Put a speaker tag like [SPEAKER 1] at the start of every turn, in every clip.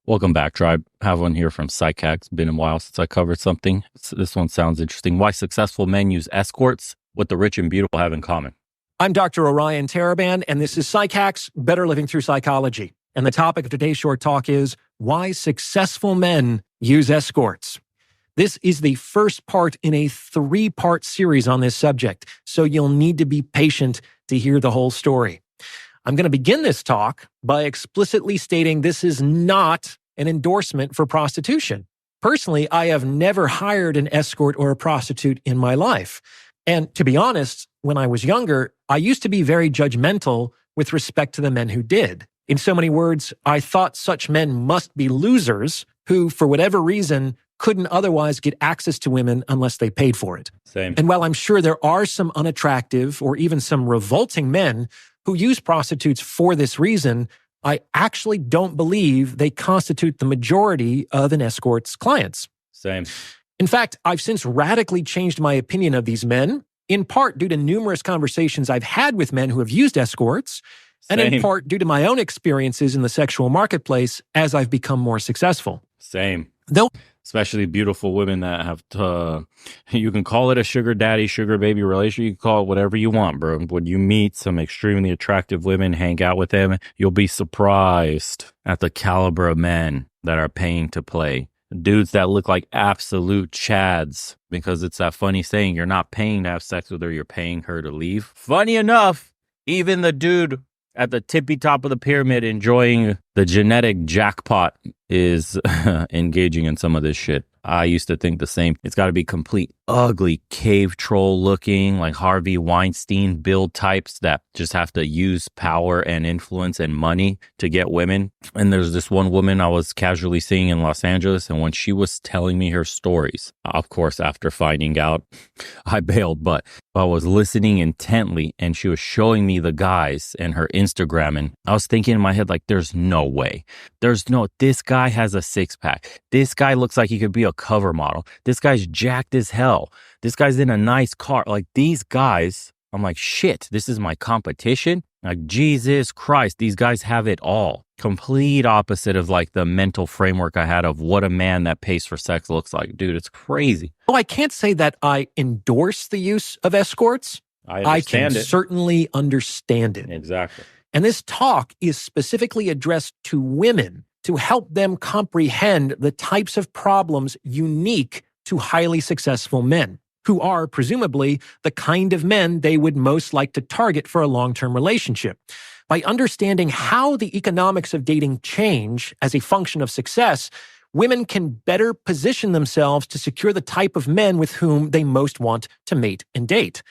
[SPEAKER 1] Welcome back, Tribe. Have one here from Psychax. Been a while since I covered something. This one sounds interesting. Why successful men use escorts, what the rich and beautiful have in common.
[SPEAKER 2] I'm Dr. Orion Taraban, and this is Psychax, Better Living Through Psychology. And the topic of today's short talk is why successful men use escorts. This is the first part in a 3-part series on this subject, so you'll need to be patient to hear the whole story. I'm going to begin this talk by explicitly stating this is not an endorsement for prostitution. Personally, I have never hired an escort or a prostitute in my life. And to be honest, when I was younger, I used to be very judgmental with respect to the men who did. In so many words, I thought such men must be losers who, for whatever reason, couldn't otherwise get access to women unless they paid for it.
[SPEAKER 1] Same.
[SPEAKER 2] And while I'm sure there are some unattractive or even some revolting men who use prostitutes for this reason, I actually don't believe they constitute the majority of an escort's clients.
[SPEAKER 1] Same.
[SPEAKER 2] In fact, I've since radically changed my opinion of these men, in part due to numerous conversations I've had with men who have used escorts, and in part due to my own experiences in the sexual marketplace as I've become more successful.
[SPEAKER 1] Same.
[SPEAKER 2] Though,
[SPEAKER 1] especially beautiful women that have you can call it a sugar daddy, sugar baby relationship. You can call it whatever you want, bro. When you meet some extremely attractive women, hang out with them, you'll be surprised at the caliber of men that are paying to play. Dudes that look like absolute chads, because it's that funny saying, you're not paying to have sex with her, you're paying her to leave. Funny enough, even the dude at the tippy top of the pyramid enjoying the genetic jackpot is engaging in some of this shit. I used to think the same. It's got to be complete ugly cave troll looking, like Harvey Weinstein build types that just have to use power and influence and money to get women. And there's this one woman I was casually seeing in Los Angeles, and when she was telling me her stories, of course, after finding out, I bailed, but I was listening intently, and she was showing me the guys and her Instagram, and I was thinking in my head, like, there's no way. This guy has a 6-pack. This guy looks like he could be a cover model. This guy's jacked as hell. This guy's in a nice car. Like, these guys, I'm like, shit, this is my competition. Like, Jesus Christ, these guys have it all. Complete opposite of like the mental framework I had of what a man that pays for sex looks like. Dude, it's crazy.
[SPEAKER 2] I can't say that I endorse the use of escorts. I can certainly understand it.
[SPEAKER 1] Exactly.
[SPEAKER 2] And this talk is specifically addressed to women to help them comprehend the types of problems unique to highly successful men, who are presumably the kind of men they would most like to target for a long-term relationship. By understanding how the economics of dating change as a function of success, women can better position themselves to secure the type of men with whom they most want to mate and date,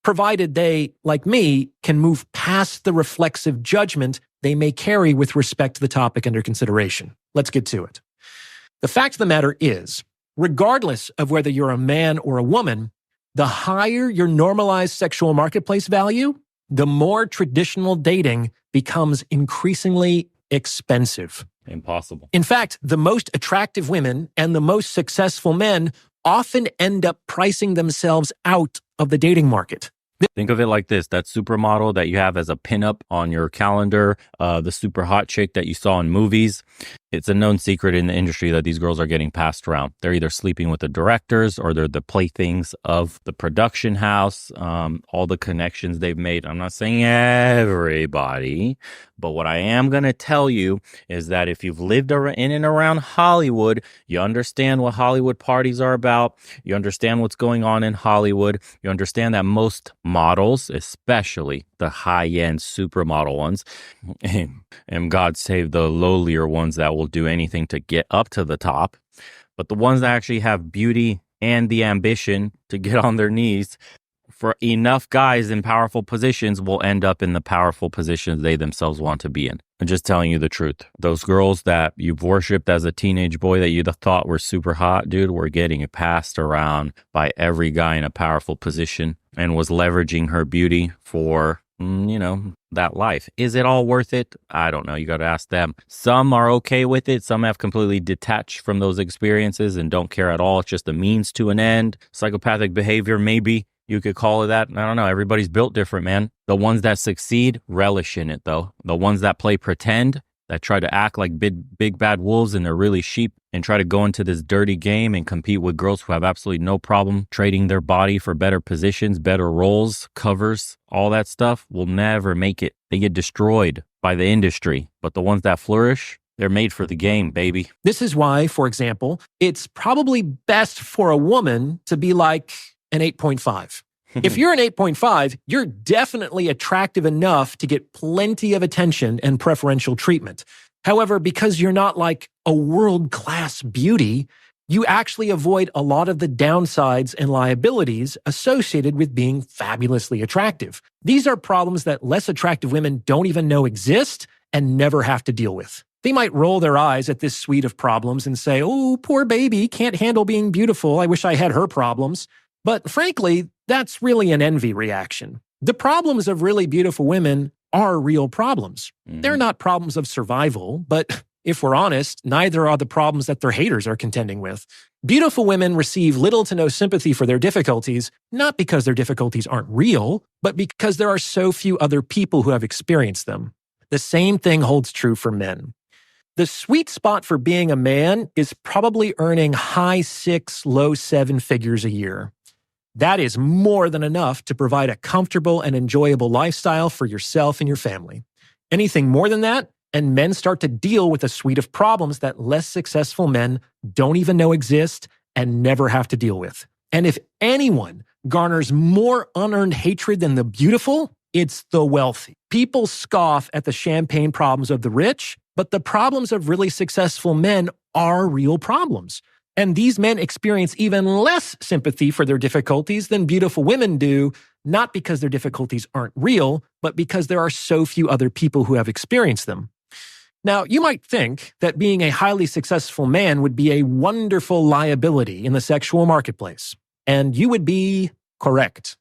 [SPEAKER 2] provided they, like me, can move past the reflexive judgment they may carry with respect to the topic under consideration. Let's get to it. The fact of the matter is, regardless of whether you're a man or a woman, the higher your normalized sexual marketplace value, the more traditional dating becomes increasingly expensive.
[SPEAKER 1] Impossible.
[SPEAKER 2] In fact, the most attractive women and the most successful men often end up pricing themselves out of the dating market.
[SPEAKER 1] Think of it like this. That supermodel that you have as a pinup on your calendar, the super hot chick that you saw in movies, it's a known secret in the industry that these girls are getting passed around. They're either sleeping with the directors or they're the playthings of the production house, all the connections they've made. I'm not saying everybody, but what I am going to tell you is that if you've lived in and around Hollywood, you understand what Hollywood parties are about. You understand what's going on in Hollywood. You understand that most models, especially the high-end supermodel ones, and God save the lowlier ones that will do anything to get up to the top, but the ones that actually have beauty and the ambition to get on their knees for enough guys in powerful positions will end up in the powerful positions they themselves want to be in. I'm just telling you the truth. Those girls that you've worshipped as a teenage boy that you thought were super hot, dude, were getting passed around by every guy in a powerful position and was leveraging her beauty for that life. Is it all worth it? I don't know. You got to ask them. Some are okay with it. Some have completely detached from those experiences and don't care at all. It's just a means to an end. Psychopathic behavior, maybe you could call it that. I don't know. Everybody's built different, man. The ones that succeed relish in it, though. The ones that play pretend that try to act like big bad wolves and they're really sheep and try to go into this dirty game and compete with girls who have absolutely no problem trading their body for better positions, better roles, covers, all that stuff will never make it. They get destroyed by the industry. But the ones that flourish, they're made for the game, baby.
[SPEAKER 2] This is why, for example, it's probably best for a woman to be like an 8.5. If you're an 8.5, you're definitely attractive enough to get plenty of attention and preferential treatment. However, because you're not like a world-class beauty, you actually avoid a lot of the downsides and liabilities associated with being fabulously attractive. These are problems that less attractive women don't even know exist and never have to deal with. They might roll their eyes at this suite of problems and say, "Oh, poor baby, can't handle being beautiful. I wish I had her problems." But frankly, that's really an envy reaction. The problems of really beautiful women are real problems. They're not problems of survival, but if we're honest, neither are the problems that their haters are contending with. Beautiful women receive little to no sympathy for their difficulties, not because their difficulties aren't real, but because there are so few other people who have experienced them. The same thing holds true for men. The sweet spot for being a man is probably earning high 6, low 7 figures a year. That is more than enough to provide a comfortable and enjoyable lifestyle for yourself and your family. Anything more than that, and men start to deal with a suite of problems that less successful men don't even know exist and never have to deal with. And if anyone garners more unearned hatred than the beautiful, it's the wealthy. People scoff at the champagne problems of the rich, but the problems of really successful men are real problems. And these men experience even less sympathy for their difficulties than beautiful women do, not because their difficulties aren't real, but because there are so few other people who have experienced them. Now, you might think that being a highly successful man would be a wonderful liability in the sexual marketplace, and you would be correct.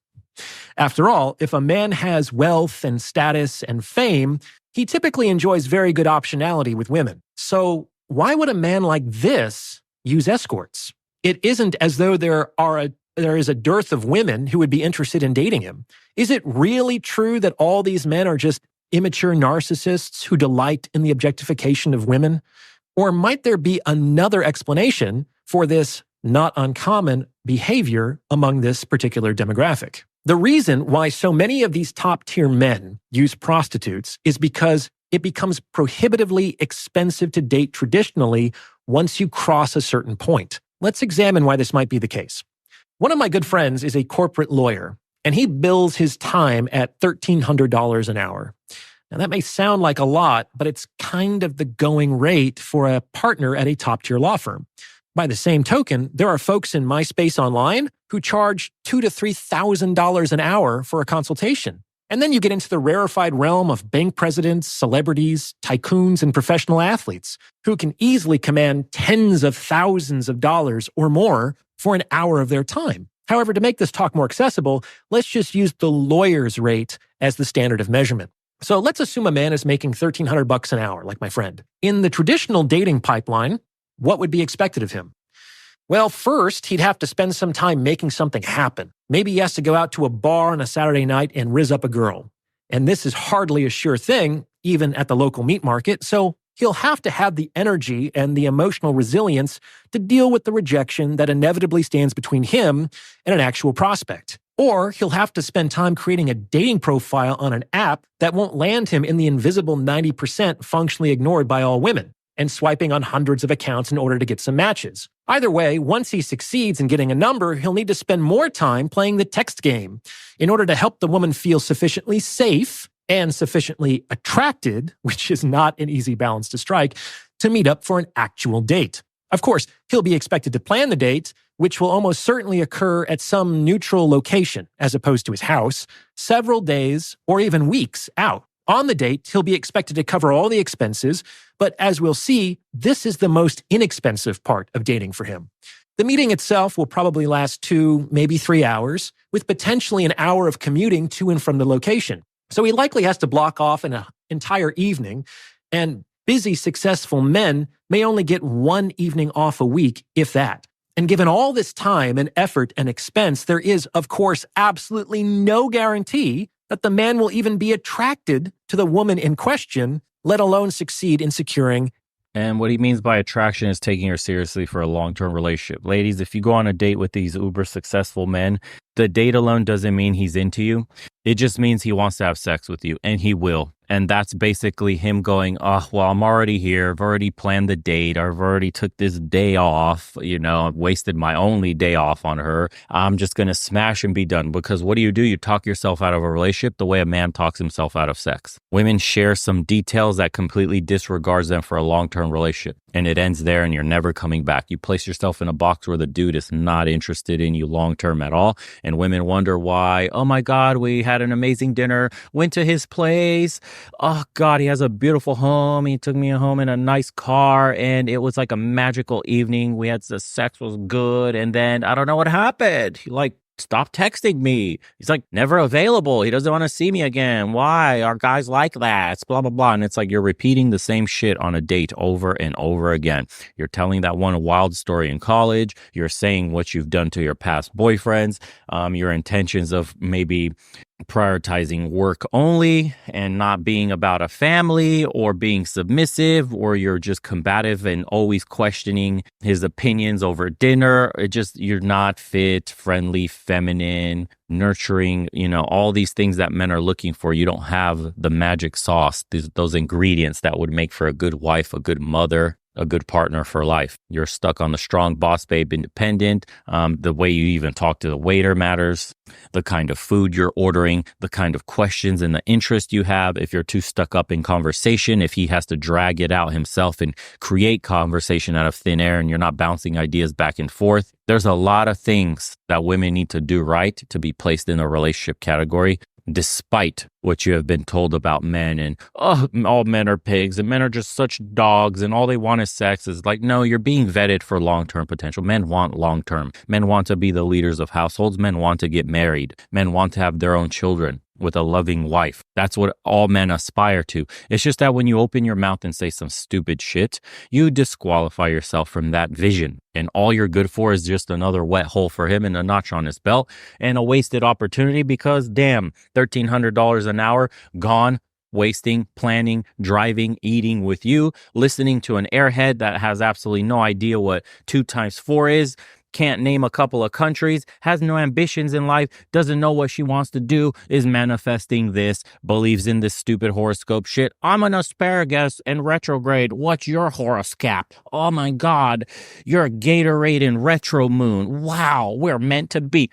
[SPEAKER 2] After all, if a man has wealth and status and fame, he typically enjoys very good optionality with women. So why would a man like this use escorts? It isn't as though there is a dearth of women who would be interested in dating him. Is it really true that all these men are just immature narcissists who delight in the objectification of women? Or might there be another explanation for this not uncommon behavior among this particular demographic? The reason why so many of these top-tier men use prostitutes is because it becomes prohibitively expensive to date traditionally once you cross a certain point. Let's examine why this might be the case. One of my good friends is a corporate lawyer, and he bills his time at $1,300 an hour. Now, that may sound like a lot, but it's kind of the going rate for a partner at a top-tier law firm. By the same token, there are folks in my space online who charge $2,000 to $3,000 an hour for a consultation. And then you get into the rarefied realm of bank presidents, celebrities, tycoons, and professional athletes who can easily command tens of thousands of dollars or more for an hour of their time. However, to make this talk more accessible, let's just use the lawyer's rate as the standard of measurement. So let's assume a man is making $1,300 an hour, like my friend. In the traditional dating pipeline, what would be expected of him? Well, first, he'd have to spend some time making something happen. Maybe he has to go out to a bar on a Saturday night and rizz up a girl. And this is hardly a sure thing, even at the local meat market, so he'll have to have the energy and the emotional resilience to deal with the rejection that inevitably stands between him and an actual prospect. Or he'll have to spend time creating a dating profile on an app that won't land him in the invisible 90% functionally ignored by all women, and swiping on hundreds of accounts in order to get some matches. Either way, once he succeeds in getting a number, he'll need to spend more time playing the text game in order to help the woman feel sufficiently safe and sufficiently attracted, which is not an easy balance to strike, to meet up for an actual date. Of course, he'll be expected to plan the date, which will almost certainly occur at some neutral location, as opposed to his house, several days or even weeks out. On the date, he'll be expected to cover all the expenses, but as we'll see, this is the most inexpensive part of dating for him. The meeting itself will probably last 2, maybe 3 hours, with potentially an hour of commuting to and from the location. So he likely has to block off an entire evening, and busy, successful men may only get 1 evening off a week, if that. And given all this time and effort and expense, there is, of course, absolutely no guarantee that the man will even be attracted to the woman in question, let alone succeed in securing.
[SPEAKER 1] And what he means by attraction is taking her seriously for a long-term relationship. Ladies, if you go on a date with these uber successful men, the date alone doesn't mean he's into you. It just means he wants to have sex with you, and he will. And that's basically him going, oh, well, I'm already here. I've already planned the date. I've already took this day off. I've wasted my only day off on her. I'm just going to smash and be done. Because what do? You talk yourself out of a relationship the way a man talks himself out of sex. Women share some details that completely disregards them for a long-term relationship. And it ends there and you're never coming back. You place yourself in a box where the dude is not interested in you long-term at all. And women wonder why, oh my God, we had an amazing dinner, went to his place. Oh God, he has a beautiful home. He took me home in a nice car and it was like a magical evening. We had the sex was good. And then I don't know what happened. He stop texting me. He's never available. He doesn't want to see me again. Why? Are guys like that? It's blah, blah, blah. And it's you're repeating the same shit on a date over and over again. You're telling that one wild story in college. You're saying what you've done to your past boyfriends, your intentions of maybe prioritizing work only and not being about a family or being submissive, or you're just combative and always questioning his opinions over dinner. You're not fit, friendly, feminine, nurturing, all these things that men are looking for. You don't have the magic sauce, those ingredients that would make for a good wife, a good mother, a good partner for life. You're stuck on the strong boss babe independent. The way you even talk to the waiter matters. The kind of food you're ordering, the kind of questions and the interest you have. If you're too stuck up in conversation, if he has to drag it out himself and create conversation out of thin air and you're not bouncing ideas back and forth. There's a lot of things that women need to do right to be placed in a relationship category, despite what you have been told about men and, oh, all men are pigs and men are just such dogs and all they want is sex. Is no, you're being vetted for long-term potential. Men want long-term. Men want to be the leaders of households. Men want to get married. Men want to have their own children with a loving wife. That's what all men aspire to. It's just that when you open your mouth and say some stupid shit, you disqualify yourself from that vision. And all you're good for is just another wet hole for him and a notch on his belt and a wasted opportunity because, damn, $1,300 an hour gone, wasting, planning, driving, eating with you, listening to an airhead that has absolutely no idea what 2 times 4 is, can't name a couple of countries, has no ambitions in life, doesn't know what she wants to do, is manifesting this, believes in this stupid horoscope shit. I'm an asparagus in retrograde. What's your horoscope? Oh my God, you're a Gatorade in retro moon. Wow, we're meant to be.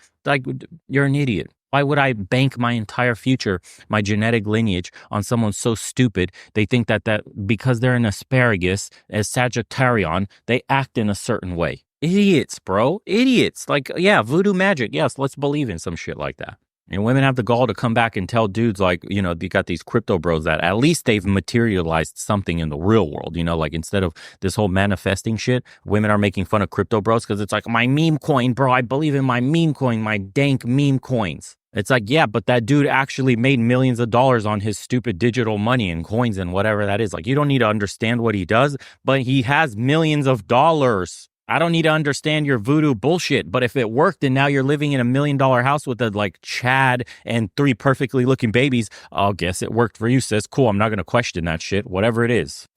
[SPEAKER 1] You're an idiot. Why would I bank my entire future, my genetic lineage on someone so stupid? They think that because they're an asparagus, as Sagittarian, they act in a certain way. Idiots, bro. Idiots. Yeah, voodoo magic. Yes, let's believe in some shit like that. And women have the gall to come back and tell dudes they got these crypto bros that at least they've materialized something in the real world. Instead of this whole manifesting shit, women are making fun of crypto bros because it's my meme coin, bro. I believe in my meme coin, my dank meme coins. It's yeah, but that dude actually made millions of dollars on his stupid digital money and coins and whatever that is. You don't need to understand what he does, but he has millions of dollars. I don't need to understand your voodoo bullshit, but if it worked and now you're living in $1 million house with a Chad and 3 perfectly looking babies, I'll guess it worked for you, sis. Cool, I'm not going to question that shit, whatever it is.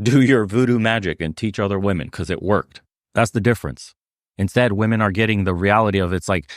[SPEAKER 1] Do your voodoo magic and teach other women because it worked. That's the difference. Instead, women are getting the reality of it's like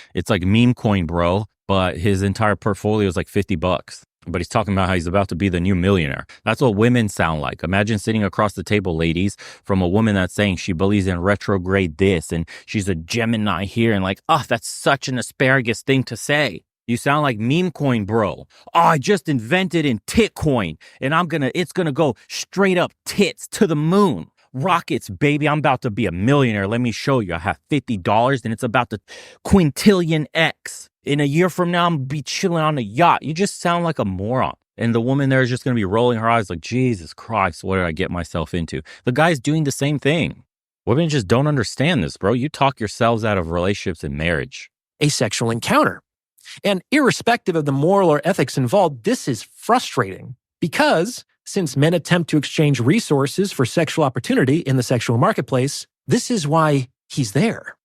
[SPEAKER 1] meme coin, bro, but his entire portfolio is $50. But he's talking about how he's about to be the new millionaire. That's what women sound like. Imagine sitting across the table, ladies, from a woman that's saying she believes in retrograde this and she's a Gemini here and that's such an asparagus thing to say. You sound like meme coin, bro. Oh, I just invented in tit coin and it's gonna go straight up tits to the moon. Rockets, baby. I'm about to be a millionaire. Let me show you. I have $50 and it's about to quintillion X. In a year from now, I'm going to be chilling on a yacht. You just sound like a moron. And the woman there is just going to be rolling her eyes Jesus Christ, what did I get myself into? The guy's doing the same thing. Women just don't understand this, bro. You talk yourselves out of relationships and marriage.
[SPEAKER 2] A sexual encounter. And irrespective of the moral or ethics involved, this is frustrating because since men attempt to exchange resources for sexual opportunity in the sexual marketplace, this is why he's there.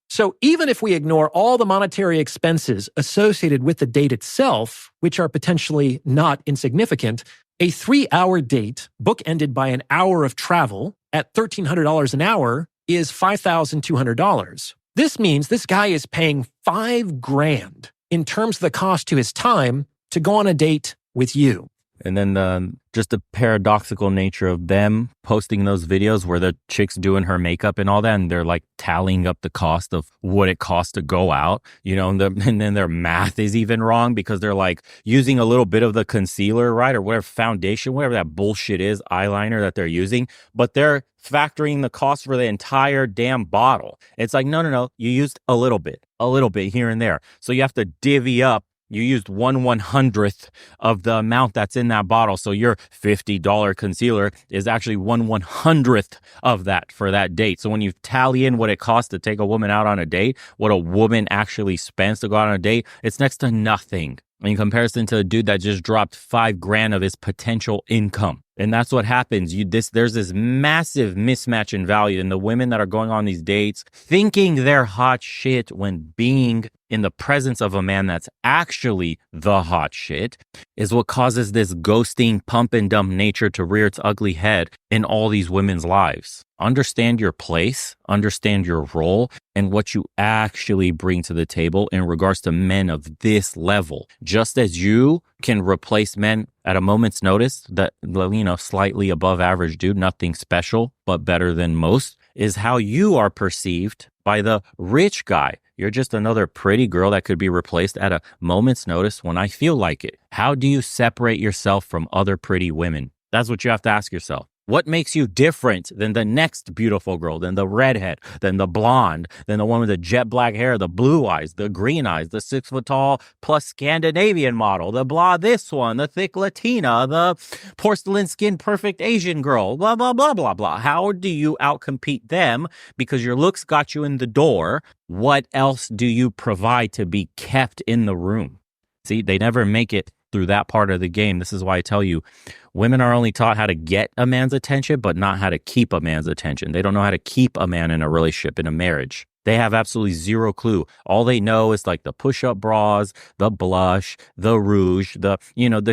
[SPEAKER 2] So even if we ignore all the monetary expenses associated with the date itself, which are potentially not insignificant, A 3-hour date, bookended by an hour of travel at $1,300 an hour, is $5,200. This means this guy is paying $5,000 in terms of the cost to his time to go on a date with you.
[SPEAKER 1] And then just the paradoxical nature of them posting those videos where the chick's doing her makeup and all that, and they're like tallying up the cost of what it costs to go out, and then their math is even wrong because they're like using a little bit of the concealer, right? Or whatever foundation, whatever that bullshit is, eyeliner that they're using, but they're factoring the cost for the entire damn bottle. It's like, no, you used a little bit here and there. So you have to divvy up. You used 1/100th of the amount that's in that bottle. So your $50 concealer is actually 1/100th of that for that date. So when you tally in what it costs to take a woman out on a date, what a woman actually spends to go out on a date, it's next to nothing in comparison to a dude that just dropped $5,000 of his potential income. And that's what happens. There's this massive mismatch in value. And the women that are going on these dates thinking they're hot shit when being in the presence of a man that's actually the hot shit is what causes this ghosting, pump and dump nature to rear its ugly head in all these women's lives. Understand your place, understand your role, and what you actually bring to the table in regards to men of this level. Just as you can replace men at a moment's notice, that, slightly above average dude, nothing special, but better than most, is how you are perceived by the rich guy. You're just another pretty girl that could be replaced at a moment's notice when I feel like it. How do you separate yourself from other pretty women? That's what you have to ask yourself. What makes you different than the next beautiful girl, than the redhead, than the blonde, than the one with the jet black hair, the blue eyes, the green eyes, the 6 foot tall plus Scandinavian model, the blah this one, the thick Latina, the porcelain skin perfect Asian girl, blah, blah, blah, blah, blah. How do you outcompete them? Because your looks got you in the door. What else do you provide to be kept in the room? See, they never make it through that part of the game. This is why I tell you, women are only taught how to get a man's attention, but not how to keep a man's attention. They don't know how to keep a man in a relationship, in a marriage. They have absolutely zero clue. All they know is like the push-up bras, the blush, the rouge, the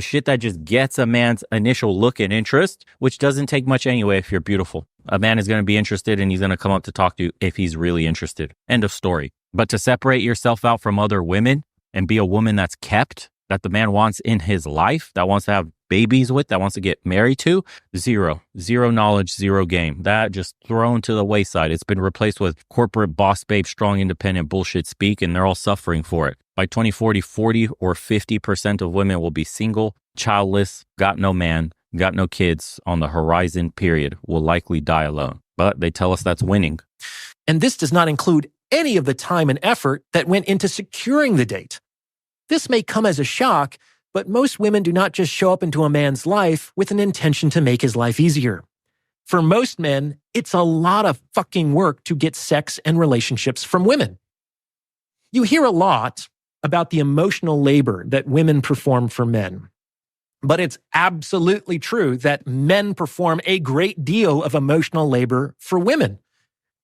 [SPEAKER 1] shit that just gets a man's initial look and interest, which doesn't take much anyway if you're beautiful. A man is going to be interested and he's going to come up to talk to you if he's really interested. End of story. But to separate yourself out from other women and be a woman that's kept, that the man wants in his life, that wants to have babies with, that wants to get married to, zero knowledge, zero game. That just thrown to the wayside. It's been replaced with corporate boss babe, strong, independent bullshit speak, and they're all suffering for it. By 2040, 40 or 50% of women will be single, childless, got no man, got no kids on the horizon, period, will likely die alone. But they tell us that's winning.
[SPEAKER 2] And this does not include any of the time and effort that went into securing the date. This may come as a shock, but most women do not just show up into a man's life with an intention to make his life easier. For most men, it's a lot of fucking work to get sex and relationships from women. You hear a lot about the emotional labor that women perform for men. But it's absolutely true that men perform a great deal of emotional labor for women.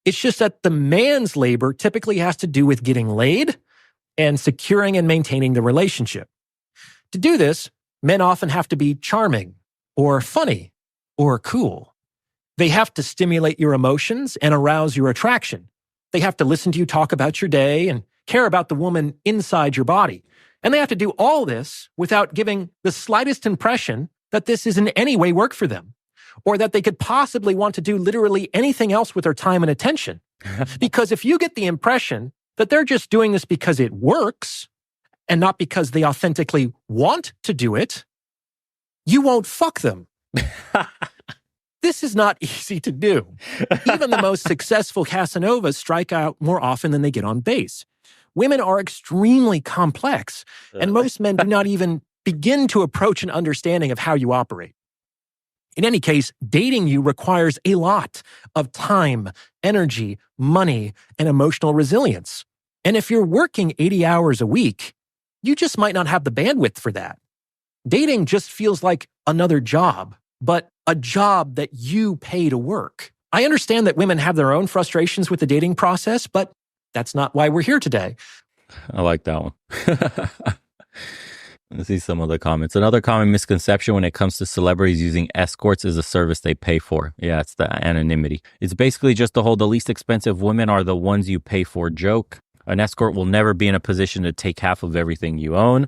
[SPEAKER 2] It's just that the man's labor typically has to do with getting laid and securing and maintaining the relationship. To do this, men often have to be charming or funny or cool. They have to stimulate your emotions and arouse your attraction. They have to listen to you talk about your day and care about the woman inside your body. And they have to do all this without giving the slightest impression that this is in any way work for them, or that they could possibly want to do literally anything else with their time and attention. Because if you get the impression that they're just doing this because it works and not because they authentically want to do it, you won't fuck them. This is not easy to do. Even the most successful Casanovas strike out more often than they get on base. Women are extremely complex, and most men do not even begin to approach an understanding of how you operate. In any case, dating you requires a lot of time, energy, money, and emotional resilience. And if you're working 80 hours a week, you just might not have the bandwidth for that. Dating just feels like another job, but a job that you pay to work. I understand that women have their own frustrations with the dating process, but that's not why we're here today.
[SPEAKER 1] I like that one. Let's see some of the comments. Another common misconception when it comes to celebrities using escorts is a service they pay for. Yeah, it's the anonymity. It's basically just the whole the least expensive women are the ones you pay for joke. An escort will never be in a position to take half of everything you own.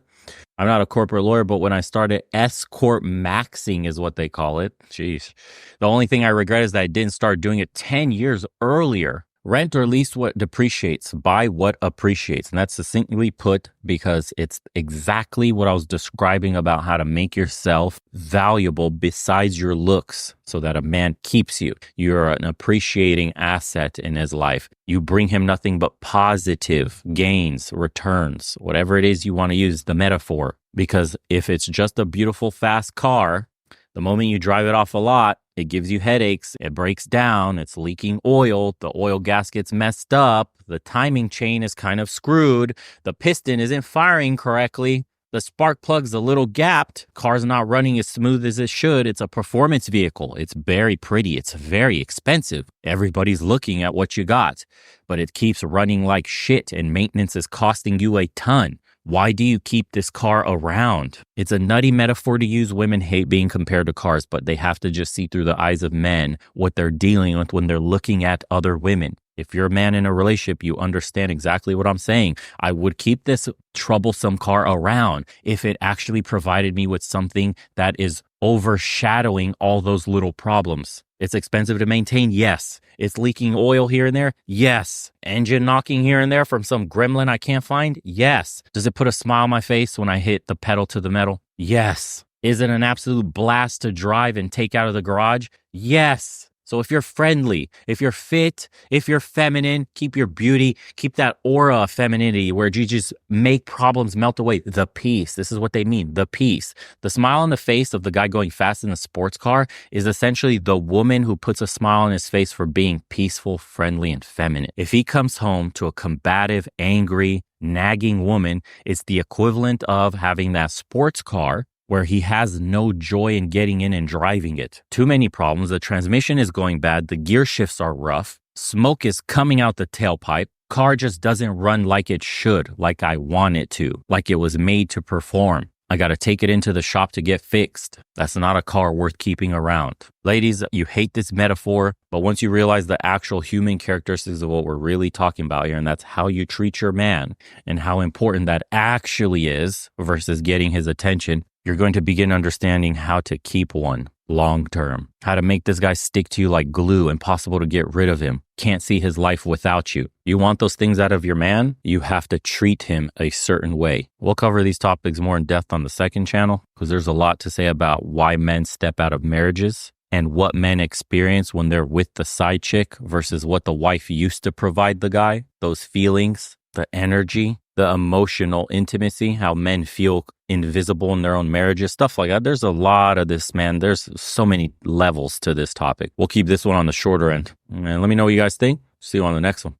[SPEAKER 1] I'm not a corporate lawyer, but when I started, escort maxing is what they call it. Jeez. The only thing I regret is that I didn't start doing it 10 years earlier. Rent or lease what depreciates, buy what appreciates. And that's succinctly put because it's exactly what I was describing about how to make yourself valuable besides your looks so that a man keeps you. You're an appreciating asset in his life. You bring him nothing but positive gains, returns, whatever it is you want to use the metaphor. Because if it's just a beautiful, fast car, the moment you drive it off a lot, it gives you headaches, it breaks down, it's leaking oil, the oil gasket's messed up, the timing chain is kind of screwed, the piston isn't firing correctly, the spark plug's a little gapped, car's not running as smooth as it should. It's a performance vehicle. It's very pretty. It's very expensive. Everybody's looking at what you got, but it keeps running like shit and maintenance is costing you a ton. Why do you keep this car around? It's a nutty metaphor to use. Women hate being compared to cars, but they have to just see through the eyes of men what they're dealing with when they're looking at other women. If you're a man in a relationship, you understand exactly what I'm saying. I would keep this troublesome car around if it actually provided me with something that is overshadowing all those little problems. It's expensive to maintain. Yes. It's leaking oil here and there. Yes. Engine knocking here and there from some gremlin I can't find. Yes. Does it put a smile on my face when I hit the pedal to the metal? Yes. Is it an absolute blast to drive and take out of the garage? Yes. So if you're friendly, if you're fit, if you're feminine, keep your beauty, keep that aura of femininity where you just make problems melt away. The peace. This is what they mean. The peace. The smile on the face of the guy going fast in a sports car is essentially the woman who puts a smile on his face for being peaceful, friendly, and feminine. If he comes home to a combative, angry, nagging woman, it's the equivalent of having that sports car where he has no joy in getting in and driving it. Too many problems. The transmission is going bad. The gear shifts are rough. Smoke is coming out the tailpipe. Car just doesn't run like it should, like I want it to, like it was made to perform. I got to take it into the shop to get fixed. That's not a car worth keeping around. Ladies, you hate this metaphor, but once you realize the actual human characteristics of what we're really talking about here, and that's how you treat your man and how important that actually is versus getting his attention, you're going to begin understanding how to keep one long term, how to make this guy stick to you like glue, impossible to get rid of him, can't see his life without you. You want those things out of your man? You have to treat him a certain way. We'll cover these topics more in depth on the second channel because there's a lot to say about why men step out of marriages and what men experience when they're with the side chick versus what the wife used to provide the guy, those feelings, the energy, the emotional intimacy, how men feel invisible in their own marriages, stuff like that. There's a lot of this, man. There's so many levels to this topic. We'll keep this one on the shorter end. And let me know what you guys think. See you on the next one.